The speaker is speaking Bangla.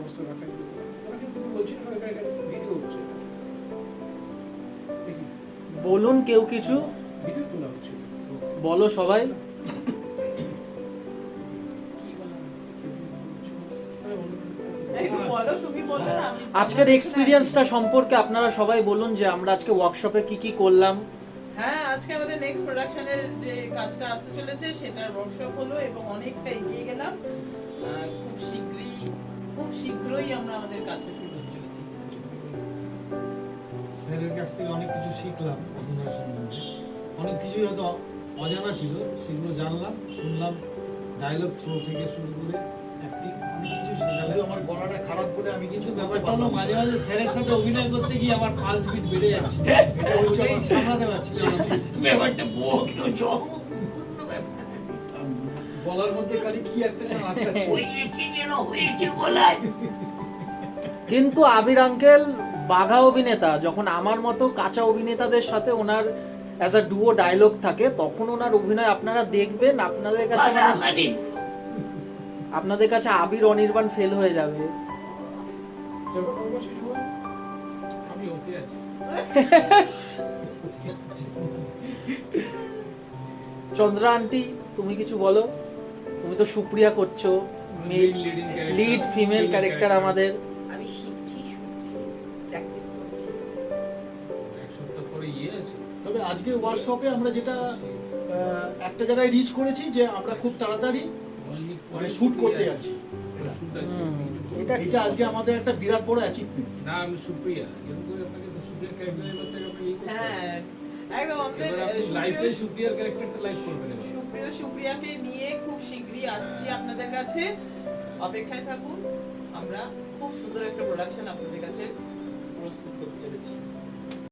সমস্ত রাখা ওরা কিন্তু বলছিল এখানে ভিডিও হচ্ছে, বলুন কেউ কিছু ভিডিও তোলা হচ্ছে। বলো সবাই। আজকের এক্সপিরিয়েন্সটা সম্পর্কে আপনারা সবাই বলুন যে আমরা আজকে ওয়ার্কশপে কি কি করলাম। হ্যাঁ, আজকে আমাদের নেক্সট প্রোডাকশনের যে কাজটা আসতে চলেছে সেটার ওয়ার্কশপ হলো এবং অনেকটা এগিয়ে গেলাম। খুব শীঘ্রই আমরা আমাদের কাজটা শুরু করতে চলেছি। স্যারের কাছ থেকে অনেক কিছু শিখলাম, অভিনয় সম্বন্ধে অনেক কিছুই হয়তো অজানা ছিল, সেগুলো জানলাম, শুনলাম। ডায়লগ থ্রো থেকে শুরু করে অ্যাক্টিং অনেক কিছু শেখালে। আমার গলাটা খারাপ বলে আমি কিন্তু কিছু ব্যাপারটা হলো মাঝে মাঝে স্যারের সাথে অভিনয় করতে গিয়ে আমার পালস বিট বেড়ে যাচ্ছে, সামলাতে পারছিলাম না। ব্যাপারটা বড় জম গলার মধ্যে খালি কি একটা যেন আটকাচ্ছে, ওই কি যেন হয়েছে গলায়। কিন্তু আবির আঙ্কেল বাঘা অভিনেতা, যখন আমার মতো কাঁচা অভিনেতাদের সাথে ওনার অ্যাজ আ ডুও ডায়লগ থাকে তখন ওনার অভিনয় আপনারা দেখবেন, আপনাদের কাছে আপনাদের কাছে আবির অনির্বাণ ফেল হয়ে যাবে। আমি ওকে আছি। চন্দ্রা আন্টি তুমি কিছু বলো, তুমি তো সুপ্রিয়া করছো, লিড ফিমেল ক্যারেক্টার আমাদের। আমি শিখছি, শুনছি, প্র্যাকটিস করছি। এক সপ্তাহ পরে আছে। তবে আজকে ওয়ার্কশপে আমরা যেটা একটা জায়গায় রিচ করেছি যে আমরা খুব তাড়াতাড়ি মানে শুট করতে যাচ্ছি। এটা আজকে আমাদের একটা বিরাট বড় অ্যাচিভমেন্ট। না আমি সুপ্রিয়া, এরকম করে আপনাকে সুপ্রিয়া ক্যারেক্টারের মধ্যে আপনি হ্যাঁ, একদম আমাদের লাইভে সুপ্রিয়ার ক্যারেক্টারটা লাইভ করবেন। সুপ্রিয়াকে নিয়ে খুব শীঘ্রই আসছি আপনাদের কাছে, অপেক্ষায় থাকুন। আমরা খুব সুন্দর একটা প্রোডাকশন আপনাদের কাছে প্রস্তুত করতে চলেছি।